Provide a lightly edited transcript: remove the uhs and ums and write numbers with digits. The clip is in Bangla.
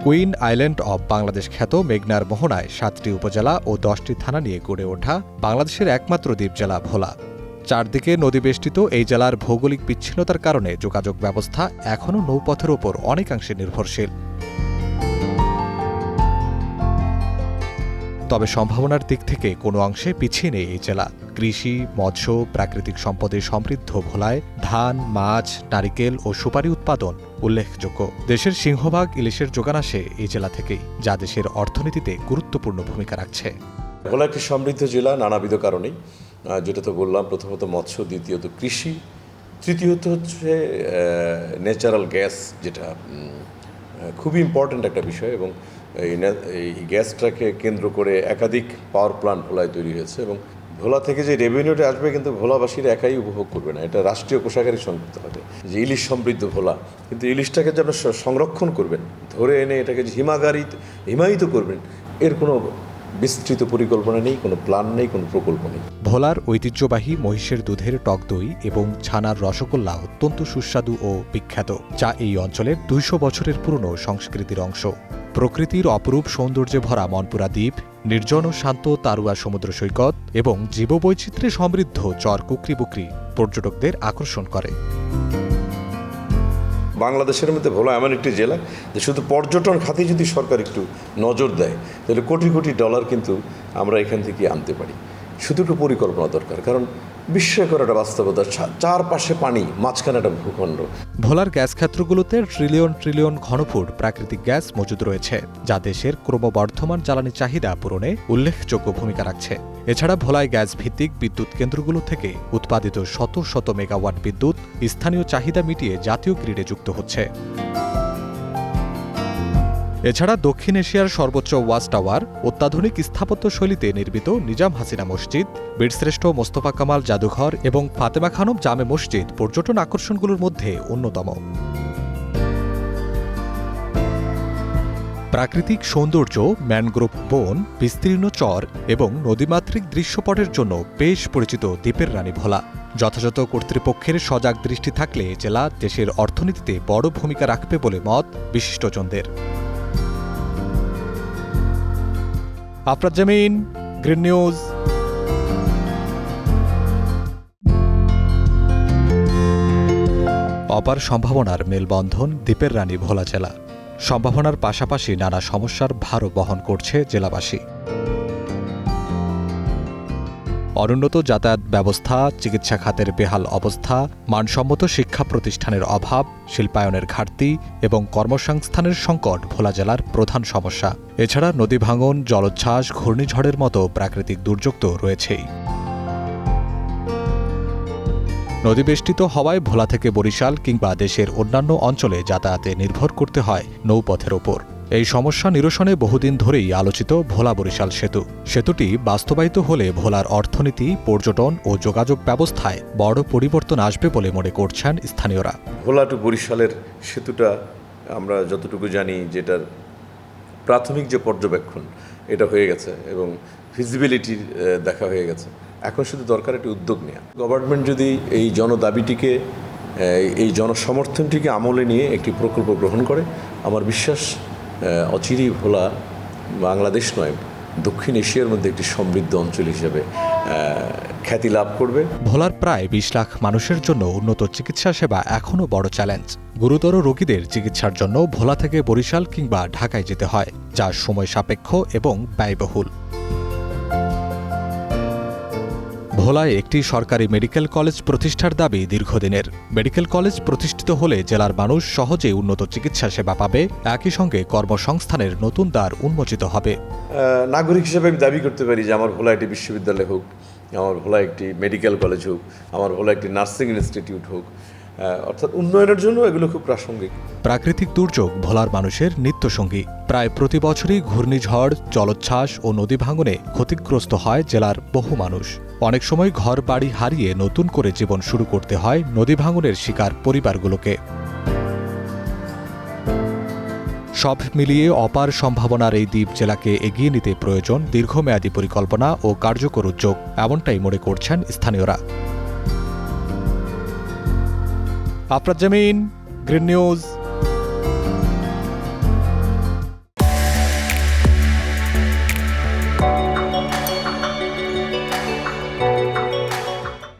কুইন আইল্যান্ড অব বাংলাদেশ খ্যাত মেঘনার মোহনায় ৭টি উপজেলা ও ১০টি থানা নিয়ে গড়ে ওঠা বাংলাদেশের একমাত্র দ্বীপ জেলা ভোলা। চারদিকে নদীবেষ্টিত এই জেলার ভৌগোলিক বিচ্ছিন্নতার কারণে যোগাযোগ ব্যবস্থা এখনও নৌপথের ওপর অনেকাংশে নির্ভরশীল। তবে সম্ভাবনার দিক থেকে কোনো অংশে পিছিয়ে নেই এই জেলা। কৃষি, মৎস্য, প্রাকৃতিক সম্পদে সমৃদ্ধ ভোলায় ধান, মাছ, নারিকেল ও সুপারি উৎপাদন উল্লেখযোগ্য। দেশের সিংহভাগ ইলিশের যোগান আসে এই জেলা থেকেই, যা দেশের অর্থনীতিতে গুরুত্বপূর্ণ ভূমিকা রাখছে। ভোলা একটি সমৃদ্ধ জেলা নানাবিধ কারণেই, যেটা তো বললাম, প্রথমত মৎস্য, দ্বিতীয়ত কৃষি, তৃতীয়ত হচ্ছে ন্যাচারাল গ্যাস, যেটা খুবই ইম্পর্ট্যান্ট একটা বিষয়। এবং এই গ্যাসটাকে কেন্দ্র করে একাধিক পাওয়ার প্ল্যান্ট ভোলায় তৈরি হয়েছে এবং ভোলা থেকে যে রেভিনিউটা আসবে কিন্তু ভোলাবাসীরা একাই উপভোগ করবে না, এটা রাষ্ট্রীয় কোষাগারে সংযুক্ত হবে। যে ইলিশ সমৃদ্ধ ভোলা, কিন্তু ইলিশটাকে যে আপনি সংরক্ষণ করবেন, ধরে এনে এটাকে যে হিমায়িত করবেন, এর কোনো বিস্তৃত পরিকল্পনা নেই, কোনো প্ল্যান নেই, কোনো প্রকল্প নেই। ভোলার ঐতিহ্যবাহী মহিষের দুধের টক দই এবং ছানার রসগোল্লা অত্যন্ত সুস্বাদু ও বিখ্যাত, যা এই অঞ্চলের ২০০ বছরের পুরনো সংস্কৃতির অংশ। প্রকৃতির অপরূপ সৌন্দর্যে ভরা মনপুরা দ্বীপ, নির্জন ও শান্ত তারুয়া সমুদ্র সৈকত এবং জীববৈচিত্র্যে সমৃদ্ধ চর কুকরি-বুকরি পর্যটকদের আকর্ষণ করে। বাংলাদেশের মধ্যে ভোলা এমন একটি জেলা যে শুধু পর্যটন খাতে যদি সরকার একটু নজর দেয়, তাহলে কোটি কোটি ডলার কিন্তু আমরা এখান থেকে আনতে পারি। শুধু একটু পরিকল্পনা দরকার, কারণ বিস্ময়কর একটা বাস্তবতা, চারপাশে পানি, মাঝখানে একটা ভূখণ্ড। ভোলার গ্যাস ক্ষেত্রগুলোতে ট্রিলিয়ন ট্রিলিয়ন ঘনফুট প্রাকৃতিক গ্যাস মজুদ রয়েছে, যা দেশের ক্রমবর্ধমান জ্বালানি চাহিদা পূরণে উল্লেখযোগ্য ভূমিকা রাখছে। এছাড়া ভোলায় গ্যাস ভিত্তিক বিদ্যুৎ কেন্দ্রগুলো থেকে উৎপাদিত শত শত মেগাওয়াট বিদ্যুৎ স্থানীয় চাহিদা মিটিয়ে জাতীয় গ্রিডে যুক্ত হচ্ছে। এছাড়া দক্ষিণ এশিয়ার সর্বোচ্চ ওয়াচ টাওয়ার, অত্যাধুনিক স্থাপত্য শৈলীতে নির্মিত নিজাম হাসিনা মসজিদ, বীরশ্রেষ্ঠ মোস্তফা কামাল জাদুঘর এবং ফাতেমা খানম জামে মসজিদ পর্যটন আকর্ষণগুলোর মধ্যে অন্যতম। প্রাকৃতিক সৌন্দর্য, ম্যানগ্রোভ বন, বিস্তীর্ণ চর এবং নদীমাতৃক দৃশ্যপটের জন্য বেশ পরিচিত দ্বীপের রানী ভোলা। যথাযথ কর্তৃপক্ষের সজাগ দৃষ্টি থাকলে জেলা দেশের অর্থনীতিতে বড় ভূমিকা রাখবে বলে মত বিশিষ্টজনদের। আফরাজ জামিন, গ্রিন নিউজ। অপার সম্ভাবনার মেলবন্ধন দ্বীপের রানী ভোলা জেলা। সম্ভাবনার পাশাপাশি নানা সমস্যার ভারও বহন করছে জেলাবাসী। অনুন্নত যাতায়াত ব্যবস্থা, চিকিৎসা খাতের বেহাল অবস্থা, মানসম্মত শিক্ষা প্রতিষ্ঠানের অভাব, শিল্পায়নের ঘাটতি এবং কর্মসংস্থানের সংকট ভোলা জেলার প্রধান সমস্যা। এছাড়া নদী ভাঙন, জলোচ্ছ্বাস, ঘূর্ণিঝড়ের মতো প্রাকৃতিক দুর্যোগ তো রয়েছেই। নদীবেষ্টিত হওয়ায় ভোলা থেকে বরিশাল কিংবা দেশের অন্যান্য অঞ্চলে যাতায়াতে নির্ভর করতে হয় নৌপথের ওপর। এই সমস্যা নিরসনে বহুদিন ধরেই আলোচিত ভোলা বরিশাল সেতু। সেতুটি বাস্তবায়িত হলে ভোলার অর্থনীতি, পর্যটন ও যোগাযোগ ব্যবস্থায় বড় পরিবর্তন আসবে বলে মনে করছেন স্থানীয়রা। ভোলা টু বরিশালের সেতুটা আমরা যতটুকু জানি, যেটার প্রাথমিক যে পর্যবেক্ষণ এটা হয়ে গেছে এবং ফিজিবিলিটি দেখা হয়ে গেছে। এখন শুধু দরকার একটি উদ্যোগ নেওয়া। গভর্নমেন্ট যদি এই জনদাবিটিকে, এই জনসমর্থনটিকে আমলে নিয়ে একটি প্রকল্প গ্রহণ করে, আমার বিশ্বাস অচিরেই ভোলা বাংলাদেশ নয়, দক্ষিণ এশিয়ার মধ্যে একটি সমৃদ্ধ অঞ্চল হিসেবে খ্যাতি লাভ করবে। ভোলার প্রায় ২০ লাখ মানুষের জন্য উন্নত চিকিৎসা সেবা এখনও বড় চ্যালেঞ্জ। গুরুতর রোগীদের চিকিৎসার জন্য ভোলা থেকে বরিশাল কিংবা ঢাকায় যেতে হয়, যা সময় সাপেক্ষ এবং ব্যয়বহুল। ভোলায় একটি সরকারি মেডিকেল কলেজ প্রতিষ্ঠার দাবি দীর্ঘদিনের। মেডিকেল কলেজ প্রতিষ্ঠিত হলে জেলার মানুষ সহজে উন্নত চিকিৎসা সেবা পাবে, একই সঙ্গে কর্মসংস্থানের নতুন দ্বার উন্মোচিত হবে। নাগরিক হিসেবে আমি দাবি করতে পারি যে আমার ভোলা একটি বিশ্ববিদ্যালয় হোক, আমার ভোলা একটি মেডিকেল কলেজ হোক, আমার ভোলা একটি নার্সিং ইনস্টিটিউট হোক, অর্থাৎ উন্নয়নের জন্য এগুলো খুব প্রাসঙ্গিক। প্রাকৃতিক দুর্যোগ ভোলার মানুষের নিত্যসঙ্গী। প্রায় প্রতি বছরই ঘূর্ণিঝড়, জলোচ্ছ্বাস ও নদী ভাঙনে ক্ষতিগ্রস্ত হয় জেলার বহু মানুষ। অনেক সময় ঘর বাড়ি হারিয়ে নতুন করে জীবন শুরু করতে হয় নদী ভাঙনের শিকার পরিবারগুলোকে। সব মিলিয়ে অপার সম্ভাবনার এই দ্বীপ জেলাকে এগিয়ে নিতে প্রয়োজন দীর্ঘমেয়াদী পরিকল্পনা ও কার্যকর উদ্যোগ, এমনটাই মনে করছেন স্থানীয়রা। আফরাজ জামিন, গ্রিন নিউজ।